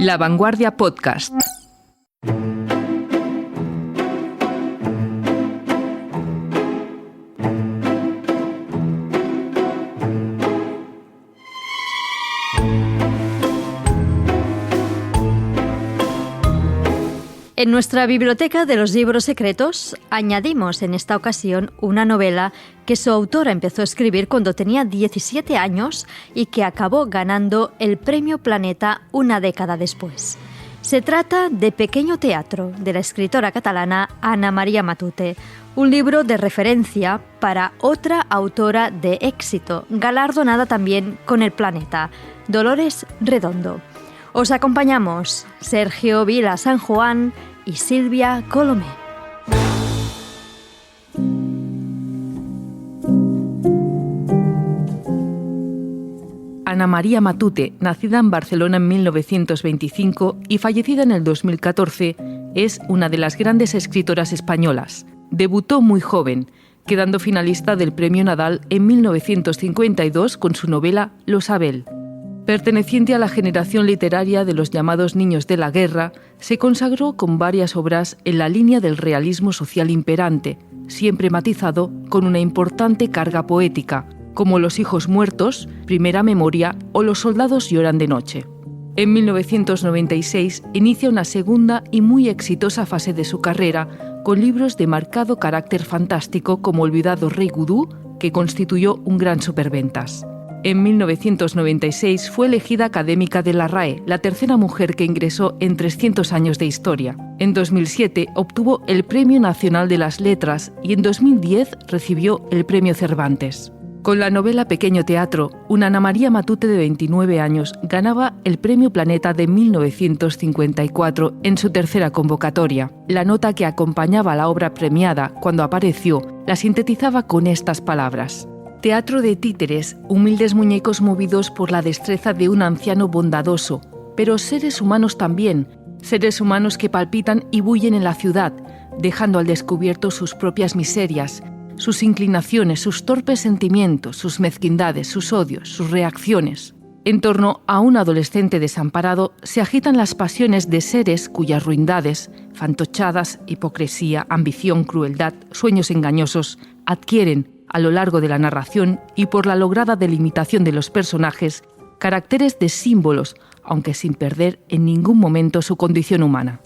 La Vanguardia Podcast. En nuestra biblioteca de los libros secretos añadimos en esta ocasión una novela que su autora empezó a escribir cuando tenía 17 años y que acabó ganando el Premio Planeta una década después. Se trata de Pequeño Teatro, de la escritora catalana Ana María Matute, un libro de referencia para otra autora de éxito, galardonada también con el Planeta, Dolores Redondo. Os acompañamos Sergio Vila San Juan y Silvia Colomé. Ana María Matute, nacida en Barcelona en 1925 y fallecida en el 2014, es una de las grandes escritoras españolas. Debutó muy joven, quedando finalista del Premio Nadal en 1952 con su novela Los Abel. Perteneciente a la generación literaria de los llamados niños de la guerra, se consagró con varias obras en la línea del realismo social imperante, siempre matizado con una importante carga poética, como Los hijos muertos, Primera memoria o Los soldados lloran de noche. En 1996 inicia una segunda y muy exitosa fase de su carrera con libros de marcado carácter fantástico como Olvidado Rey Gudú, que constituyó un gran superventas. En 1996 fue elegida académica de la RAE, la tercera mujer que ingresó en 300 años de historia. En 2007 obtuvo el Premio Nacional de las Letras y en 2010 recibió el Premio Cervantes. Con la novela Pequeño Teatro, una Ana María Matute de 29 años ganaba el Premio Planeta de 1954 en su tercera convocatoria. La nota que acompañaba a la obra premiada cuando apareció la sintetizaba con estas palabras: teatro de títeres, humildes muñecos movidos por la destreza de un anciano bondadoso, pero seres humanos también, seres humanos que palpitan y bullen en la ciudad, dejando al descubierto sus propias miserias, sus inclinaciones, sus torpes sentimientos, sus mezquindades, sus odios, sus reacciones. En torno a un adolescente desamparado se agitan las pasiones de seres cuyas ruindades, fantochadas, hipocresía, ambición, crueldad, sueños engañosos, adquieren, a lo largo de la narración y por la lograda delimitación de los personajes, caracteres de símbolos, aunque sin perder en ningún momento su condición humana.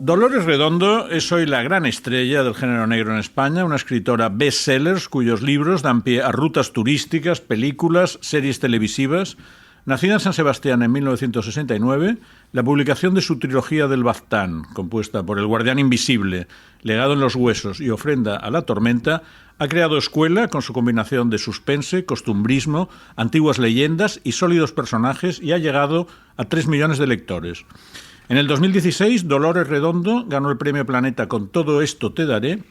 Dolores Redondo es hoy la gran estrella del género negro en España, una escritora bestsellers cuyos libros dan pie a rutas turísticas, películas, series televisivas. Nacida en San Sebastián en 1969, la publicación de su trilogía del Baztán, compuesta por El guardián invisible, Legado en los huesos y Ofrenda a la tormenta, ha creado escuela con su combinación de suspense, costumbrismo, antiguas leyendas y sólidos personajes y ha llegado a 3 millones de lectores. En el 2016, Dolores Redondo ganó el Premio Planeta con Todo esto te daré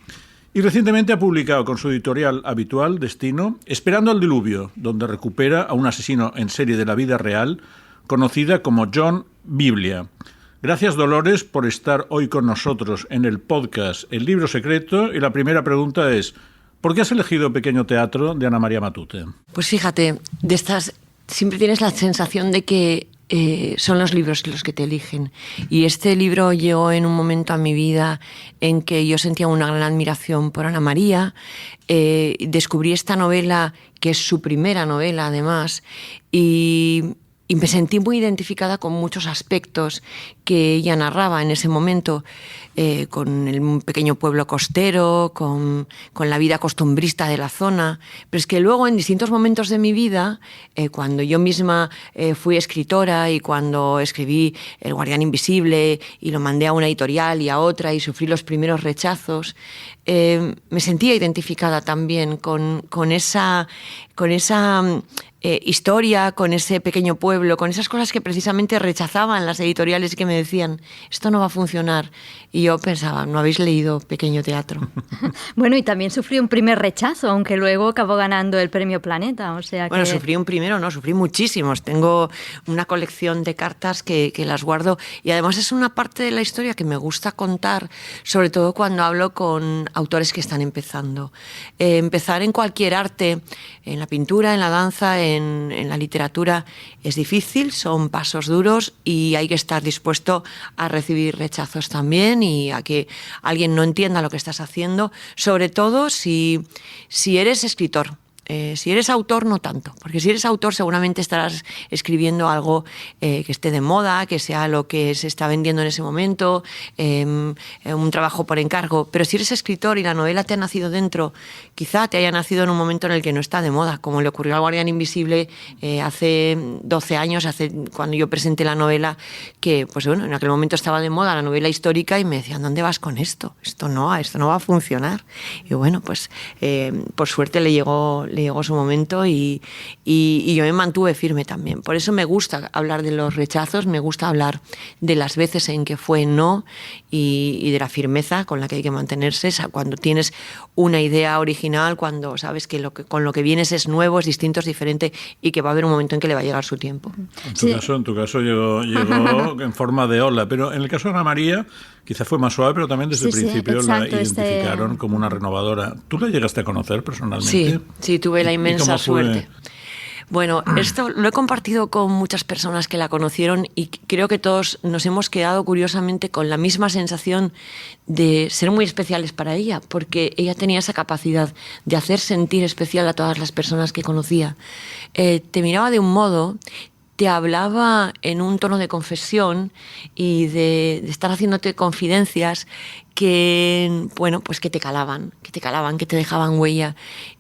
y recientemente ha publicado con su editorial habitual, Destino, Esperando al diluvio, donde recupera a un asesino en serie de la vida real, conocida como John Biblia. Gracias, Dolores, por estar hoy con nosotros en el podcast El Libro Secreto. Y la primera pregunta es: ¿por qué has elegido Pequeño Teatro de Ana María Matute? Pues fíjate, de estas siempre tienes la sensación de que son los libros los que te eligen. Y este libro llegó en un momento a mi vida en que yo sentía una gran admiración por Ana María. Descubrí esta novela, que es su primera novela además, y me sentí muy identificada con muchos aspectos que ella narraba en ese momento, con un pequeño pueblo costero, con la vida costumbrista de la zona. Pero es que luego, en distintos momentos de mi vida, cuando yo misma fui escritora y cuando escribí El guardián invisible y lo mandé a una editorial y a otra y sufrí los primeros rechazos, me sentía identificada también con esa historia, con ese pequeño pueblo, con esas cosas que precisamente rechazaban las editoriales y que me decían, esto no va a funcionar. Y yo pensaba, ¿no habéis leído Pequeño Teatro? Bueno, y también sufrí un primer rechazo, aunque luego acabó ganando el Premio Planeta. O sea que... Bueno, sufrí un primero, no, sufrí muchísimos. Tengo una colección de cartas que las guardo y además es una parte de la historia que me gusta contar, sobre todo cuando hablo con autores que están empezando. Empezar en cualquier arte, en la pintura, en la danza, en la literatura es difícil, son pasos duros y hay que estar dispuesto a recibir rechazos también y a que alguien no entienda lo que estás haciendo, sobre todo si eres escritor. Si eres autor, no tanto, porque si eres autor seguramente estarás escribiendo algo que esté de moda, que sea lo que se está vendiendo en ese momento, un trabajo por encargo, pero si eres escritor y la novela te ha nacido dentro, quizá te haya nacido en un momento en el que no está de moda, como le ocurrió al Guardián Invisible hace 12 años, cuando yo presenté la novela, que pues bueno, en aquel momento estaba de moda la novela histórica y me decían, ¿dónde vas con esto? Esto no va a funcionar. Y bueno, pues por suerte le llegó su momento y yo me mantuve firme también. Por eso me gusta hablar de los rechazos, me gusta hablar de las veces en que fue no y de la firmeza con la que hay que mantenerse cuando tienes una idea original, cuando sabes que con lo que vienes es nuevo, es distinto, es diferente y que va a haber un momento en que le va a llegar su tiempo. En tu caso llegó en forma de ola, pero en el caso de Ana María quizá fue más suave, pero también desde el principio la identificaron como una renovadora. ¿Tú la llegaste a conocer personalmente? Sí, tuve la inmensa suerte. Bueno, esto lo he compartido con muchas personas que la conocieron y creo que todos nos hemos quedado curiosamente con la misma sensación de ser muy especiales para ella, porque ella tenía esa capacidad de hacer sentir especial a todas las personas que conocía. Te miraba de un modo, te hablaba en un tono de confesión y de estar haciéndote confidencias que, bueno, pues que te calaban, que te dejaban huella.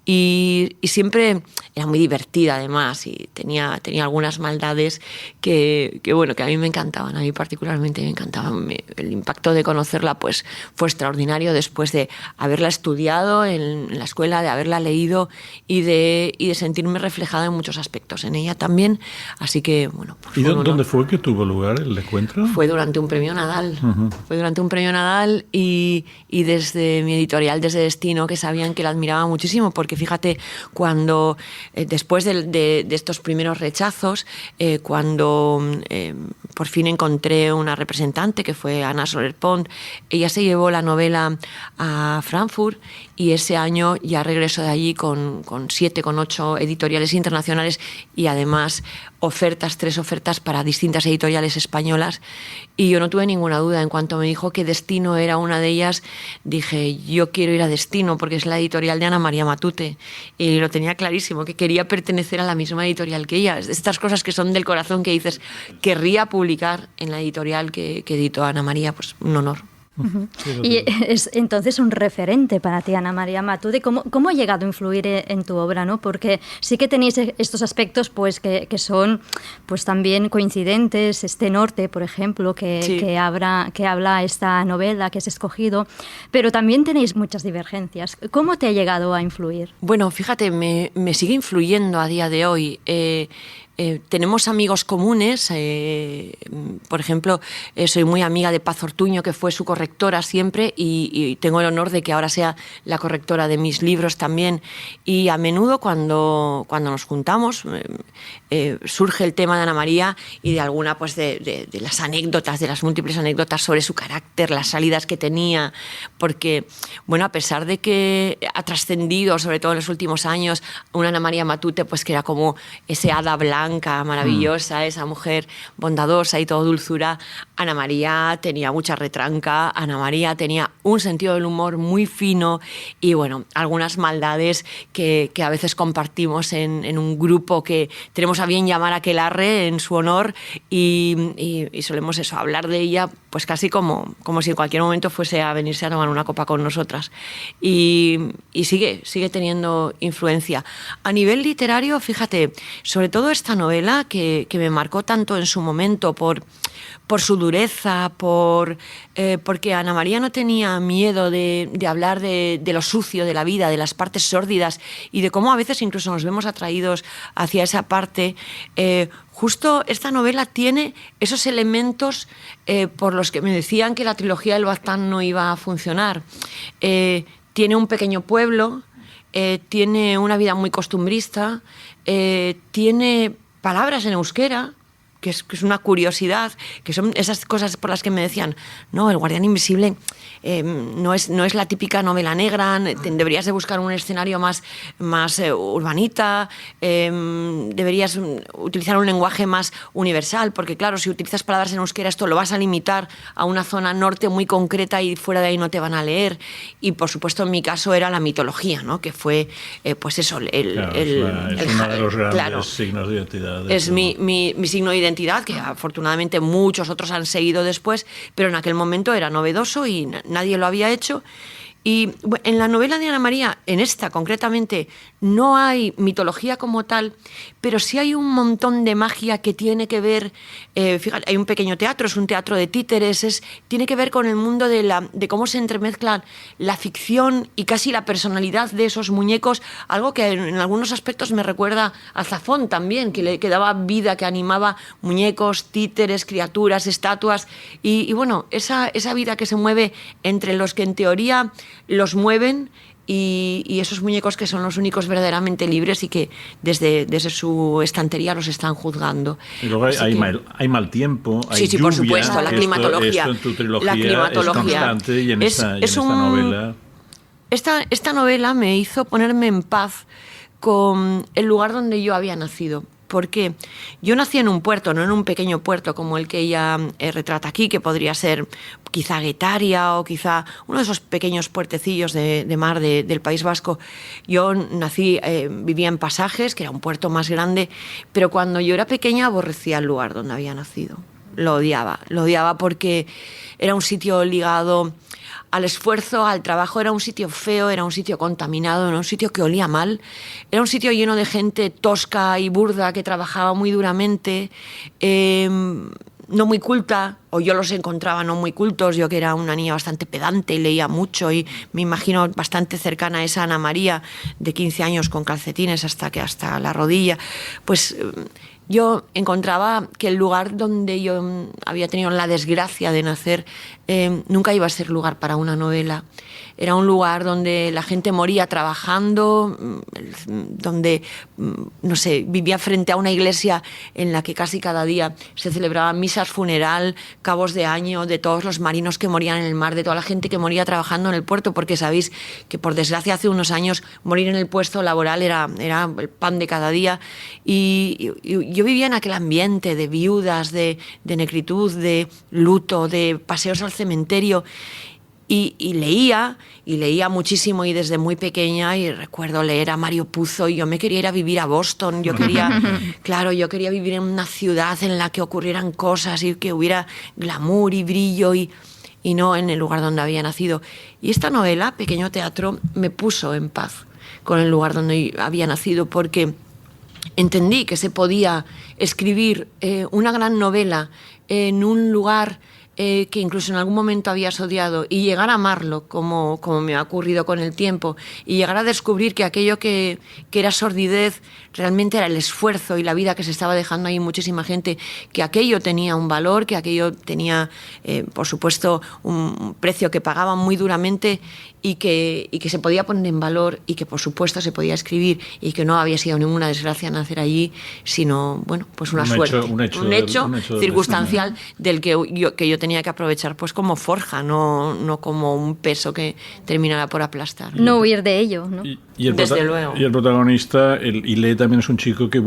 Y siempre era muy divertida además y tenía algunas maldades que a mí me encantaban, a mí particularmente me encantaban. El impacto de conocerla pues fue extraordinario después de haberla estudiado en la escuela, de haberla leído y de sentirme reflejada en muchos aspectos en ella también. Así que, bueno. Pues ¿Y dónde fue que tuvo lugar el encuentro? Fue durante un premio Nadal. Fue durante un premio Nadal y desde mi editorial, desde Destino, que sabían que la admiraba muchísimo, porque fíjate, cuando después de estos primeros rechazos, cuando por fin encontré una representante que fue Ana Soler Pont, ella se llevó la novela a Frankfurt y ese año ya regresó de allí con 7, con 8 editoriales internacionales y además 3 ofertas para distintas editoriales españolas, y yo no tuve ninguna duda. En cuanto me dijo que Destino era una de ellas, dije, yo quiero ir a Destino porque es la editorial de Ana María Matute, y lo tenía clarísimo, que quería pertenecer a la misma editorial que ella. Estas cosas que son del corazón, que dices, querría publicar en la editorial que editó Ana María, pues un honor. Y es entonces un referente para ti, Ana María Matute. ¿Cómo ha llegado a influir en tu obra, ¿no? Porque sí que tenéis estos aspectos pues que son pues también coincidentes, este norte, por ejemplo, que habla esta novela que has escogido, pero también tenéis muchas divergencias. ¿Cómo te ha llegado a influir? Bueno, fíjate, me sigue influyendo a día de hoy. Tenemos amigos comunes, por ejemplo, soy muy amiga de Paz Ortuño, que fue su correctora siempre, y tengo el honor de que ahora sea la correctora de mis libros también, y a menudo cuando nos juntamos surge el tema de Ana María y de alguna pues de las anécdotas, de las múltiples anécdotas sobre su carácter, las salidas que tenía, porque bueno, a pesar de que ha trascendido, sobre todo en los últimos años, una Ana María Matute pues que era como ese hada blanca maravillosa, esa mujer bondadosa y todo dulzura, Ana María tenía mucha retranca, Ana María tenía un sentido del humor muy fino y bueno, algunas maldades que a veces compartimos en un grupo que tenemos a bien llamar Aquelarre en su honor, y solemos eso, hablar de ella pues casi como si en cualquier momento fuese a venirse a tomar una copa con nosotras, y sigue teniendo influencia. A nivel literario, fíjate, sobre todo esta novela que me marcó tanto en su momento por su dureza, porque Ana María no tenía miedo de hablar de lo sucio de la vida, de las partes sórdidas y de cómo a veces incluso nos vemos atraídos hacia esa parte. Justo esta novela tiene esos elementos por los que me decían que la trilogía del Baztán no iba a funcionar. Tiene un pequeño pueblo, tiene una vida muy costumbrista, tiene palabras en euskera que es una curiosidad, que son esas cosas por las que me decían, no, El Guardián Invisible no es la típica novela negra, deberías de buscar un escenario más urbanita, deberías utilizar un lenguaje más universal, porque claro, si utilizas palabras en euskera esto lo vas a limitar a una zona norte muy concreta y fuera de ahí no te van a leer. Y por supuesto en mi caso era la mitología, ¿no? Que fue pues eso, es uno de los grandes signos de identidad. Es mi signo de identidad, que afortunadamente muchos otros han seguido después, pero en aquel momento era novedoso y nadie lo había hecho. Y en la novela de Ana María, en esta concretamente, no hay mitología como tal, pero sí hay un montón de magia que tiene que ver, fíjate, hay un pequeño teatro, es un teatro de títeres, tiene que ver con el mundo de cómo se entremezclan la ficción y casi la personalidad de esos muñecos, algo que en algunos aspectos me recuerda a Zafón también, que daba vida, que animaba muñecos, títeres, criaturas, estatuas, y bueno, esa vida que se mueve entre los que en teoría los mueven y esos muñecos que son los únicos verdaderamente libres y que desde su estantería los están juzgando. Y luego hay mal tiempo, hay sí, lluvia, por supuesto, la climatología. Esto en tu trilogía la climatología es constante y en esta novela. Esta novela me hizo ponerme en paz con el lugar donde yo había nacido. Porque yo nací en un puerto, no en un pequeño puerto como el que ella retrata aquí, que podría ser quizá Guetaria o quizá uno de esos pequeños puertecillos de mar del País Vasco. Yo nací, vivía en Pasajes, que era un puerto más grande, pero cuando yo era pequeña aborrecía el lugar donde había nacido. Lo odiaba porque era un sitio ligado al esfuerzo, al trabajo, era un sitio feo, era un sitio contaminado, era un sitio que olía mal, era un sitio lleno de gente tosca y burda que trabajaba muy duramente, no muy culta, o yo los encontraba no muy cultos, yo que era una niña bastante pedante y leía mucho y me imagino bastante cercana a esa Ana María de 15 años con calcetines hasta la rodilla, pues yo encontraba que el lugar donde yo había tenido la desgracia de nacer nunca iba a ser lugar para una novela. Era un lugar donde la gente moría trabajando, donde, no sé, vivía frente a una iglesia en la que casi cada día se celebraban misas funeral, cabos de año, de todos los marinos que morían en el mar, de toda la gente que moría trabajando en el puerto, porque sabéis que por desgracia hace unos años morir en el puesto laboral era el pan de cada día. Y yo vivía en aquel ambiente de viudas, de negritud, de luto, de paseos al cementerio. Y leía muchísimo y desde muy pequeña, y recuerdo leer a Mario Puzo, y yo me quería ir a vivir a Boston, yo quería vivir en una ciudad en la que ocurrieran cosas y que hubiera glamour y brillo y no en el lugar donde había nacido. Y esta novela, Pequeño Teatro, me puso en paz con el lugar donde había nacido, porque entendí que se podía escribir una gran novela en un lugar que incluso en algún momento habías odiado y llegar a amarlo, como me ha ocurrido con el tiempo, y llegar a descubrir que aquello que era sordidez realmente era el esfuerzo y la vida que se estaba dejando ahí muchísima gente, que aquello tenía un valor, que aquello tenía, por supuesto, un precio que pagaban muy duramente y que se podía poner en valor y que, por supuesto, se podía escribir y que no había sido ninguna desgracia nacer allí, sino, bueno, pues una suerte. Un hecho circunstancial del que yo tenía que aprovechar pues como forja, no como un peso que terminara por aplastar. No huir de ello, ¿no? Desde luego. Y el protagonista, Ile, también es un chico que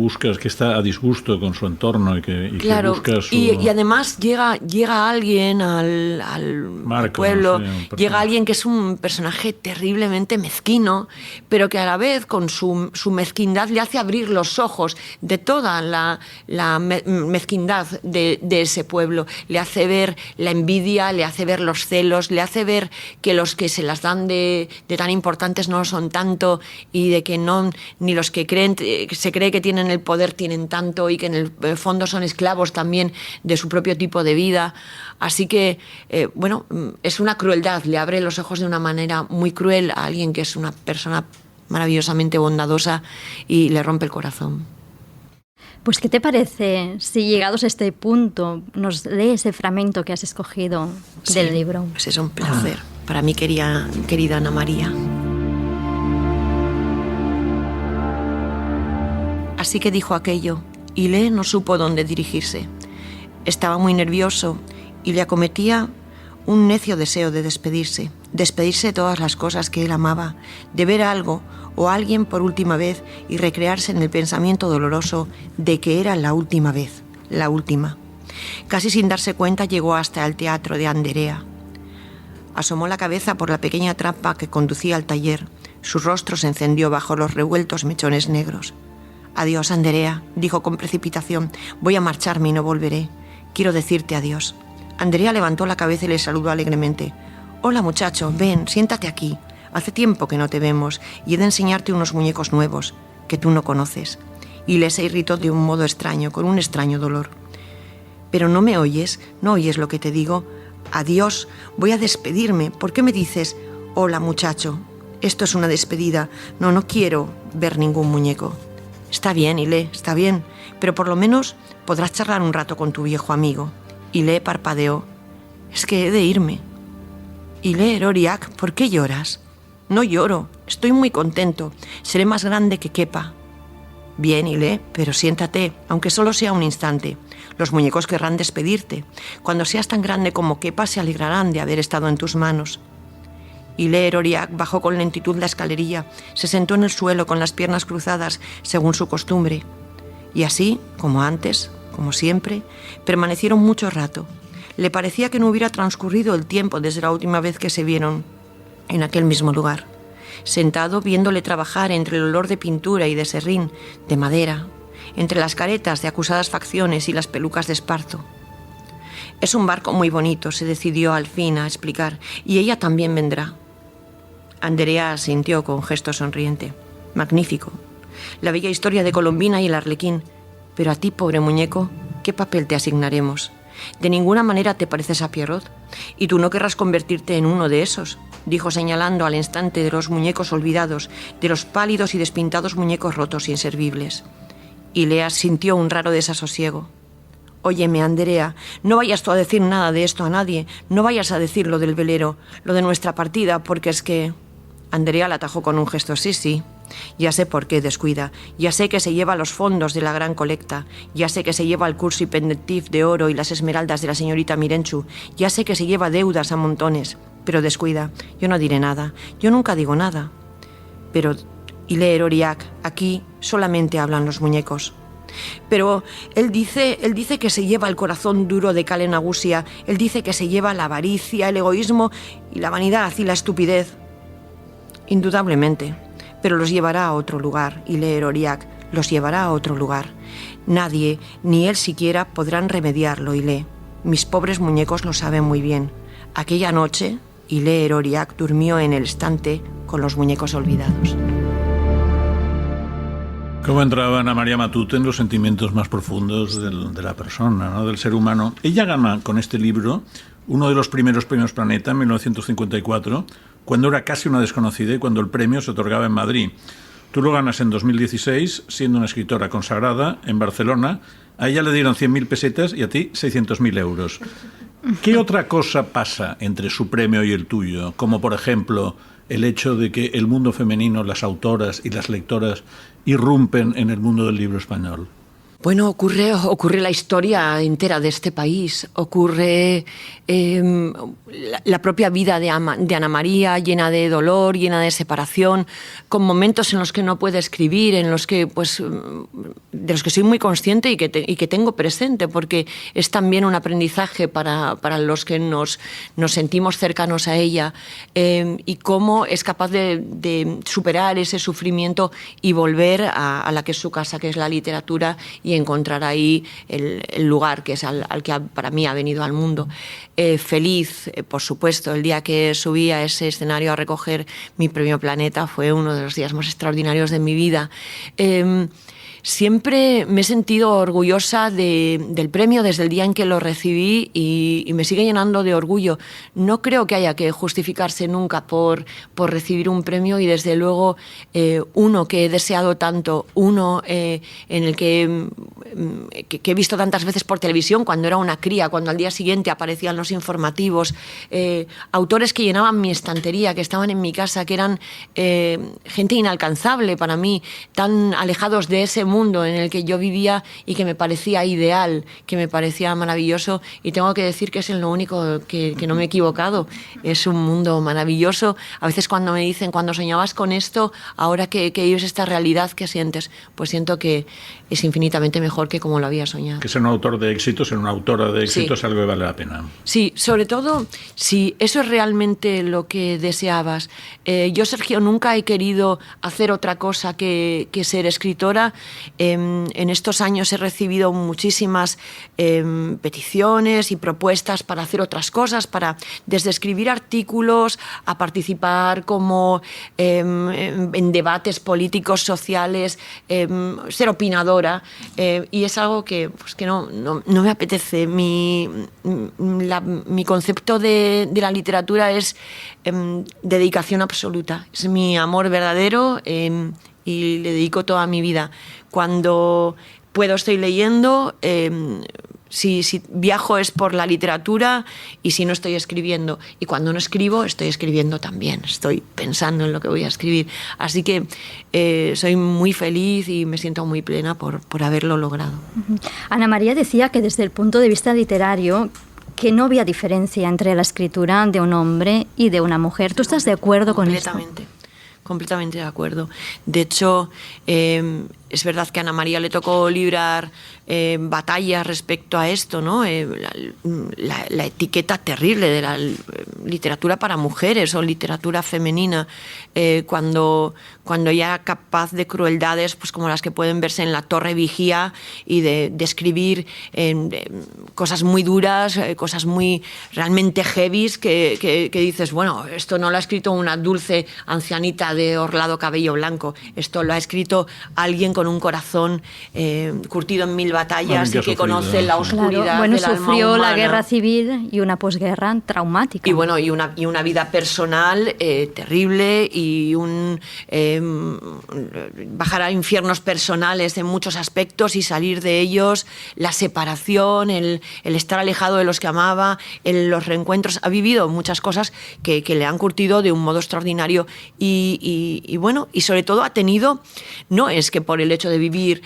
está a disgusto con su entorno y que busca su... y además llega alguien al Marco, pueblo, sí, llega alguien que es un personaje terriblemente mezquino, pero que a la vez con su mezquindad le hace abrir los ojos de toda la mezquindad de ese pueblo, le hace ver la envidia, le hace ver los celos, le hace ver que los que se las dan de tan importantes no lo son tanto, y de que no, ni los que se cree que tienen el poder tienen tanto, y que en el fondo son esclavos también de su propio tipo de vida. Así que, bueno, es una crueldad, le abre los ojos de una manera muy cruel a alguien que es una persona maravillosamente bondadosa y le rompe el corazón. Pues, ¿qué te parece si, llegados a este punto, nos lees ese fragmento que has escogido del libro? Pues es un placer para mí, querida Ana María. Así que dijo aquello, y Ile no supo dónde dirigirse. Estaba muy nervioso y le acometía un necio deseo de despedirse de todas las cosas que él amaba, de ver algo o a alguien por última vez y recrearse en el pensamiento doloroso de que era la última vez, la última. Casi sin darse cuenta llegó hasta el teatro de Anderea. Asomó la cabeza por la pequeña trampa que conducía al taller. Su rostro se encendió bajo los revueltos mechones negros. «Adiós, Anderea», dijo con precipitación. «Voy a marcharme y no volveré. Quiero decirte adiós». Anderea levantó la cabeza y le saludó alegremente. «Hola, muchacho, ven, siéntate aquí. Hace tiempo que no te vemos y he de enseñarte unos muñecos nuevos que tú no conoces». Y le se irritó de un modo extraño, con un extraño dolor. «¿Pero no me oyes? ¿No oyes lo que te digo? Adiós, voy a despedirme. ¿Por qué me dices, hola, muchacho? Esto es una despedida. No quiero ver ningún muñeco». «Está bien, Ile, está bien, pero por lo menos podrás charlar un rato con tu viejo amigo». Ile parpadeó. «Es que he de irme». «Ile, Eroriak, ¿por qué lloras?» «No lloro, estoy muy contento. Seré más grande que quepa». «Bien, Ile, pero siéntate, aunque solo sea un instante. Los muñecos querrán despedirte. Cuando seas tan grande como quepa, se alegrarán de haber estado en tus manos». Ile Eroriak bajó con lentitud la escalerilla, se sentó en el suelo con las piernas cruzadas, según su costumbre. Y así, como antes, como siempre, permanecieron mucho rato. Le parecía que no hubiera transcurrido el tiempo desde la última vez que se vieron en aquel mismo lugar, sentado viéndole trabajar entre el olor de pintura y de serrín, de madera, entre las caretas de acusadas facciones y las pelucas de esparto. «Es un barco muy bonito», se decidió al fin a explicar, «y ella también vendrá». Anderea asintió con gesto sonriente. «Magnífico. La bella historia de Colombina y el arlequín. Pero a ti, pobre muñeco, ¿qué papel te asignaremos? De ninguna manera te pareces a Pierrot. Y tú no querrás convertirte en uno de esos», dijo señalando al instante de los muñecos olvidados, de los pálidos y despintados muñecos rotos e inservibles. Y Lea sintió un raro desasosiego. «Óyeme, Anderea, no vayas tú a decir nada de esto a nadie. No vayas a decir lo del velero, lo de nuestra partida, porque es que...» Anderea la atajó con un gesto. «Sí, ya sé por qué descuida. Ya sé que se lleva los fondos de la gran colecta. Ya sé que se lleva el curso y pendentif de oro y las esmeraldas de la señorita Mirenchu. Ya sé que se lleva deudas a montones. Pero descuida. Yo no diré nada. Yo nunca digo nada. Pero, Ile Eroriak, aquí solamente hablan los muñecos». «Pero él dice que se lleva el corazón duro de Kale Nagusia. Él dice que se lleva la avaricia, el egoísmo y la vanidad y la estupidez». «Indudablemente, pero los llevará a otro lugar, Ile Eroriak, los llevará a otro lugar. Nadie, ni él siquiera, podrán remediarlo, Ile. Mis pobres muñecos lo saben muy bien. Aquella noche, Ile Eroriak durmió en el estante con los muñecos olvidados». ¿Cómo entraba Ana María Matute en los sentimientos más profundos de la persona, ¿no? Del ser humano? Ella gana con este libro uno de los primeros premios Planeta en 1954, cuando era casi una desconocida y cuando el premio se otorgaba en Madrid. Tú lo ganas en 2016, siendo una escritora consagrada en Barcelona. A ella le dieron 100.000 pesetas y a ti 600.000 euros. ¿Qué otra cosa pasa entre su premio y el tuyo? Como, por ejemplo, el hecho de que el mundo femenino, las autoras y las lectoras irrumpen en el mundo del libro español. Bueno, ocurre la historia entera de este país, ocurre la propia vida de Ana María, llena de dolor, llena de separación, con momentos en los que no puede escribir, en los que, pues, de los que soy muy consciente y que tengo presente, porque es también un aprendizaje para los que nos sentimos cercanos a ella, y cómo es capaz de superar ese sufrimiento y volver a la que es su casa, que es la literatura, y encontrar ahí el lugar que es al que para mí ha venido al mundo. Feliz, por supuesto, el día que subí a ese escenario a recoger mi premio Planeta fue uno de los días más extraordinarios de mi vida. Siempre me he sentido orgullosa del premio desde el día en que lo recibí y me sigue llenando de orgullo. No creo que haya que justificarse nunca por recibir un premio, y desde luego uno que he deseado tanto, uno en el que he visto tantas veces por televisión cuando era una cría, cuando al día siguiente aparecían los informativos, autores que llenaban mi estantería, que estaban en mi casa, que eran gente inalcanzable para mí, tan alejados de ese mundo mundo en el que yo vivía y que me parecía ideal, que me parecía maravilloso, y tengo que decir que es lo único que no me he equivocado. Es un mundo maravilloso. A veces cuando me dicen, cuando soñabas con esto, ahora que vives esta realidad, ¿qué sientes? Pues siento que es infinitamente mejor que como lo había soñado. Que ser un autor de éxito, ser una autora de éxito, sí, es algo que vale la pena. Sí, sobre todo si eso es realmente lo que deseabas. Yo, Sergio, nunca he querido hacer otra cosa que ser escritora. En estos años he recibido muchísimas peticiones y propuestas para hacer otras cosas, desde escribir artículos a participar como en debates políticos, sociales, ser opinadora, y es algo que no me apetece. Mi concepto de la literatura es dedicación absoluta, es mi amor verdadero, y le dedico toda mi vida. Cuando puedo estoy leyendo, si viajo es por la literatura, y si no estoy escribiendo. Y cuando no escribo, estoy escribiendo también. Estoy pensando en lo que voy a escribir. Así que soy muy feliz y me siento muy plena por haberlo logrado. Ana María decía que desde el punto de vista literario, que no había diferencia entre la escritura de un hombre y de una mujer. ¿Tú estás de acuerdo con esto? Completamente de acuerdo. De hecho, es verdad que a Ana María le tocó librar batallas respecto a esto, ¿no? La etiqueta terrible de la literatura para mujeres o literatura femenina, cuando ya era capaz de crueldades, pues como las que pueden verse en La Torre Vigía, y de escribir cosas muy duras, cosas muy realmente heavies, que dices, bueno, esto no lo ha escrito una dulce ancianita de orlado cabello blanco, esto lo ha escrito alguien con un corazón curtido en 1000 batallas y que conoce la oscuridad, claro, bueno, del alma sufrió humana. La guerra civil y una posguerra traumática. Y bueno, y una vida personal terrible, y bajar a infiernos personales en muchos aspectos y salir de ellos, la separación, el estar alejado de los que amaba, los reencuentros. Ha vivido muchas cosas que le han curtido de un modo extraordinario, y bueno, y sobre todo ha tenido, no es que por el hecho de vivir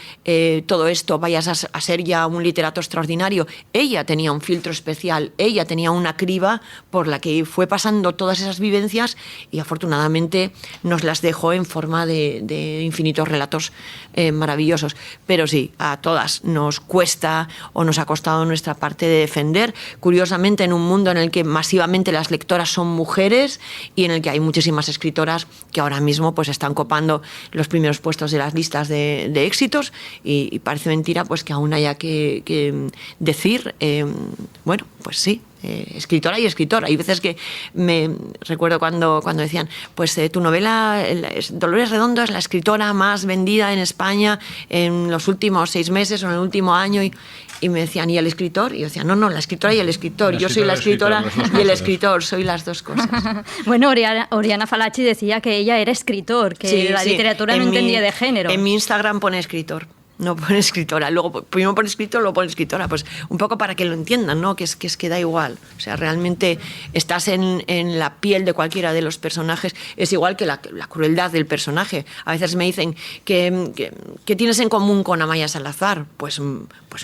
todo esto vayas a ser ya un literato extraordinario. Ella tenía un filtro especial, ella tenía una criba por la que fue pasando todas esas vivencias, y afortunadamente nos las dejó en forma de infinitos relatos maravillosos. Pero sí, a todas nos cuesta, o nos ha costado nuestra parte de defender, curiosamente en un mundo en el que masivamente las lectoras son mujeres, y en el que hay muchísimas escritoras que ahora mismo pues están copando los primeros puestos de las listas de éxitos, y parece mentira pues que aún haya que decir, bueno, pues sí, escritora y escritora. Hay veces que me recuerdo cuando decían, pues tu novela Dolores Redondo es la escritora más vendida en España en los últimos 6 meses o en el último año, y me decían, ¿y el escritor? Y yo decía, no, la escritora y el escritor. Yo soy la escritora y el escritor, soy las dos cosas. Bueno, Oriana Fallaci decía que ella era escritor, que la literatura no entendía de género. En mi Instagram pone escritor. No pone escritora, luego primero pone escritor, luego pone escritora, pues un poco para que lo entiendan, ¿no? Que es que da igual, o sea, realmente estás en la piel de cualquiera de los personajes. Es igual que la crueldad del personaje. A veces me dicen ¿qué tienes en común con Amaya Salazar? Pues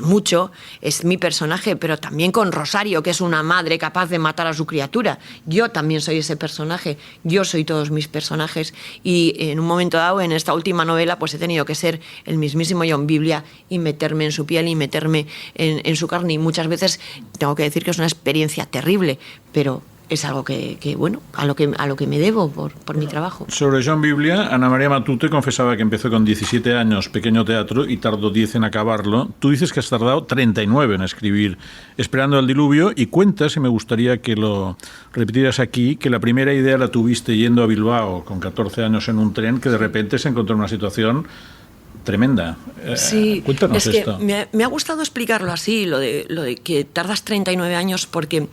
mucho, es mi personaje, pero también con Rosario, que es una madre capaz de matar a su criatura. Yo también soy ese personaje, yo soy todos mis personajes, y en un momento dado, en esta última novela, pues he tenido que ser el mismísimo John Biblia y meterme en su piel y meterme en su carne, y muchas veces tengo que decir que es una experiencia terrible, pero es algo que bueno, a lo que me debo por mi trabajo. Sobre John Biblia, Ana María Matute confesaba que empezó con 17 años pequeño teatro y tardó 10 en acabarlo. Tú dices que has tardado 39 en escribir Esperando al diluvio, y cuentas, y me gustaría que lo repitieras aquí, que la primera idea la tuviste yendo a Bilbao con 14 años en un tren, que de repente se encontró en una situación tremenda. Sí, cuéntanos es que esto. Me ha gustado explicarlo así, lo de que tardas 39 años, porque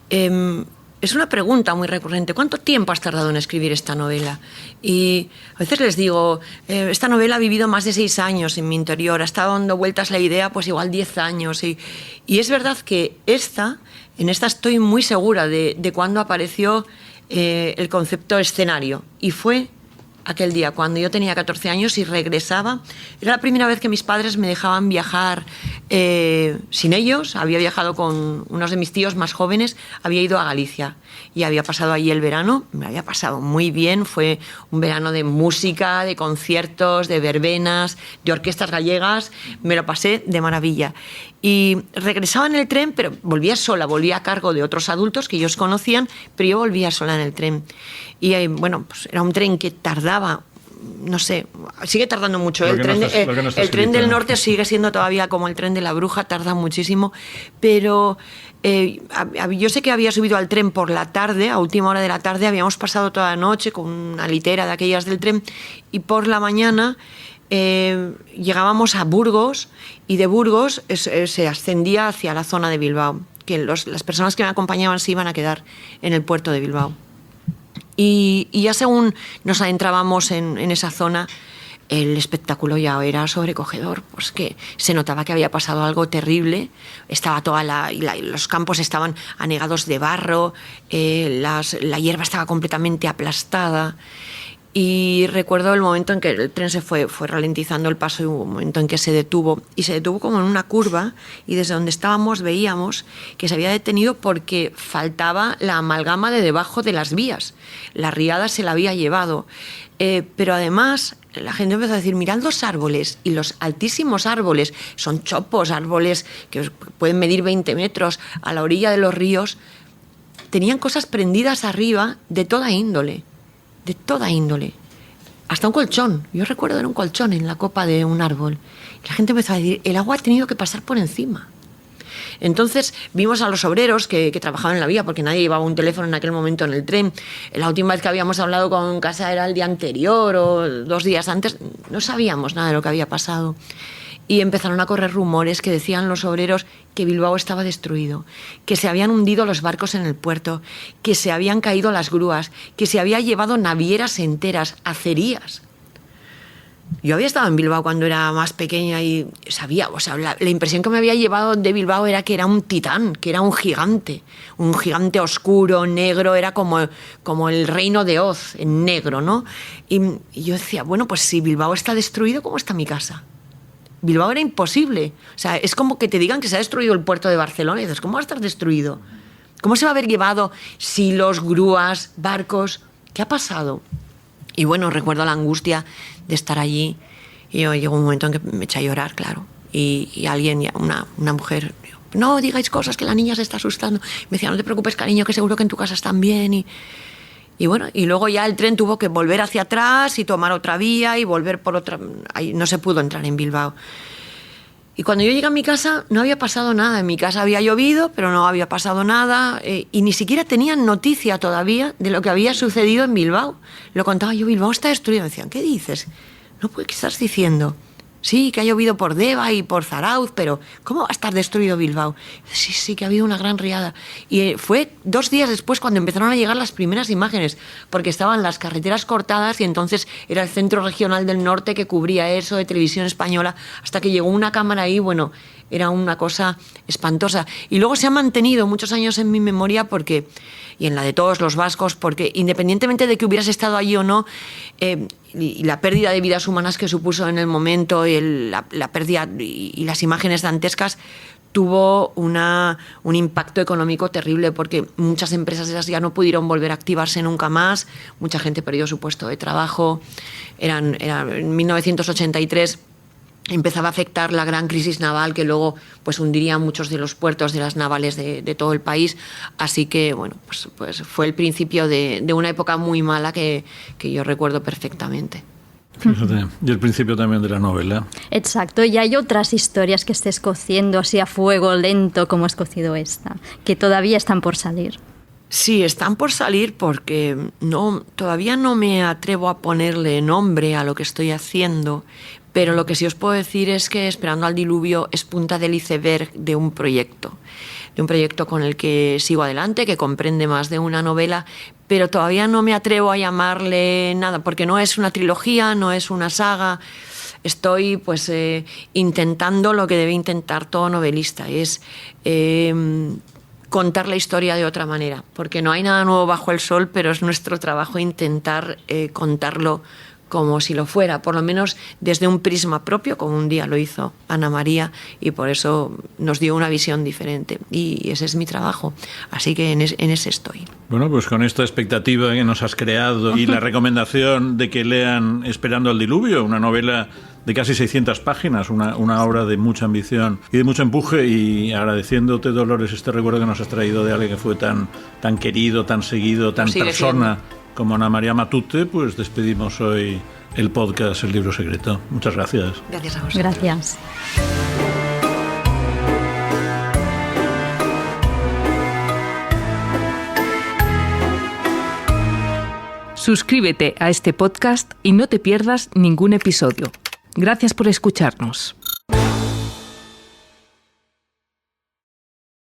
es una pregunta muy recurrente. ¿Cuánto tiempo has tardado en escribir esta novela? Y a veces les digo, esta novela ha vivido más de 6 años en mi interior, ha estado dando vueltas la idea pues igual 10 años. Y es verdad que en esta estoy muy segura de cuándo apareció el concepto escenario. Y fue aquel día, cuando yo tenía 14 años y regresaba. Era la primera vez que mis padres me dejaban viajar sin ellos. Había viajado con unos de mis tíos más jóvenes, había ido a Galicia y había pasado allí el verano. Me había pasado muy bien, fue un verano de música, de conciertos, de verbenas, de orquestas gallegas. Me lo pasé de maravilla. Y regresaba en el tren, pero volvía sola, volvía a cargo de otros adultos que ellos conocían, pero yo volvía sola en el tren. Y bueno, pues era un tren que tardaba, no sé, sigue tardando mucho. El tren del norte sigue siendo todavía como el tren de la Bruja, tarda muchísimo, pero yo sé que había subido al tren por la tarde, a última hora de la tarde, habíamos pasado toda la noche con una litera de aquellas del tren, y por la mañana llegábamos a Burgos, y de Burgos se ascendía hacia la zona de Bilbao, que las personas que me acompañaban se iban a quedar en el puerto de Bilbao. Y ya según nos adentrábamos en esa zona, el espectáculo ya era sobrecogedor, pues que se notaba que había pasado algo terrible. Estaba los campos estaban anegados de barro, la hierba estaba completamente aplastada. Y recuerdo el momento en que el tren se fue ralentizando el paso, y hubo un momento en que se detuvo, y se detuvo como en una curva, y desde donde estábamos veíamos que se había detenido porque faltaba la amalgama de debajo de las vías. La riada se la había llevado. Pero además la gente empezó a decir, mirad los árboles, y los altísimos árboles, son chopos, árboles que pueden medir 20 metros a la orilla de los ríos, tenían cosas prendidas arriba de toda índole. De toda índole, hasta un colchón. Yo recuerdo ver un colchón en la copa de un árbol, y la gente empezó a decir, el agua ha tenido que pasar por encima. Entonces vimos a los obreros que trabajaban en la vía, porque nadie llevaba un teléfono en aquel momento en el tren. La última vez que habíamos hablado con Casa era el día anterior o 2 días antes, no sabíamos nada de lo que había pasado. Y empezaron a correr rumores que decían los obreros que Bilbao estaba destruido, que se habían hundido los barcos en el puerto, que se habían caído las grúas, que se había llevado navieras enteras, acerías. Yo había estado en Bilbao cuando era más pequeña y sabía, o sea, la impresión que me había llevado de Bilbao era que era un titán, que era un gigante oscuro, negro, era como el reino de Oz, en negro, ¿no? Y yo decía, bueno, pues si Bilbao está destruido, ¿cómo está mi casa? Bilbao era imposible. O sea, es como que te digan que se ha destruido el puerto de Barcelona y dices, ¿cómo va a estar destruido? ¿Cómo se va a haber llevado silos, grúas, barcos? ¿Qué ha pasado? Y bueno, recuerdo la angustia de estar allí, y llegó un momento en que me eché a llorar, claro. Y alguien, una mujer, no digáis cosas, que la niña se está asustando. Me decía, no te preocupes, cariño, que seguro que en tu casa están bien. Y bueno, y luego ya el tren tuvo que volver hacia atrás y tomar otra vía y volver por otra. Ahí no se pudo entrar en Bilbao. Y cuando yo llegué a mi casa no había pasado nada. En mi casa había llovido, pero no había pasado nada. Y ni siquiera tenían noticia todavía de lo que había sucedido en Bilbao. Lo contaba yo, Bilbao está destruido. Me decían, ¿qué dices? No, pues, ¿qué estás diciendo? Sí, que ha llovido por Deva y por Zarauz, pero ¿cómo va a estar destruido Bilbao? Sí, que ha habido una gran riada. Y fue 2 días después cuando empezaron a llegar las primeras imágenes, porque estaban las carreteras cortadas y entonces era el Centro Regional del Norte que cubría eso, de Televisión Española, hasta que llegó una cámara ahí, bueno, era una cosa espantosa. Y luego se ha mantenido muchos años en mi memoria porque, y en la de todos los vascos, porque independientemente de que hubieras estado allí o no, y la pérdida de vidas humanas que supuso en el momento, y la pérdida y las imágenes dantescas, tuvo un impacto económico terrible, porque muchas empresas esas ya no pudieron volver a activarse nunca más, mucha gente perdió su puesto de trabajo. En 1983 empezaba a afectar la gran crisis naval que luego pues hundiría muchos de los puertos de las navales de todo el país. Así que bueno, pues fue el principio de una época muy mala que yo recuerdo perfectamente. Fíjate, y el principio también de la novela. Exacto, y hay otras historias que estés cociendo así a fuego lento como has cocido esta, que todavía están por salir. Sí, están por salir porque todavía no me atrevo a ponerle nombre a lo que estoy haciendo, pero lo que sí os puedo decir es que Esperando al diluvio es punta del iceberg de un proyecto con el que sigo adelante, que comprende más de una novela, pero todavía no me atrevo a llamarle nada, porque no es una trilogía, no es una saga. Estoy pues intentando lo que debe intentar todo novelista, es contar la historia de otra manera, porque no hay nada nuevo bajo el sol, pero es nuestro trabajo intentar contarlo como si lo fuera, por lo menos desde un prisma propio, como un día lo hizo Ana María, y por eso nos dio una visión diferente. Y ese es mi trabajo, así que en ese estoy. Bueno, pues con esta expectativa que nos has creado y la recomendación de que lean Esperando al diluvio, una novela de casi 600 páginas, una obra de mucha ambición y de mucho empuje, y agradeciéndote, Dolores, este recuerdo que nos has traído de alguien que fue tan querido, tan seguido, tan persona como Ana María Matute, pues despedimos hoy el podcast El Libro Secreto. Muchas gracias. Gracias a vosotros. Gracias. Suscríbete a este podcast y no te pierdas ningún episodio. Gracias por escucharnos.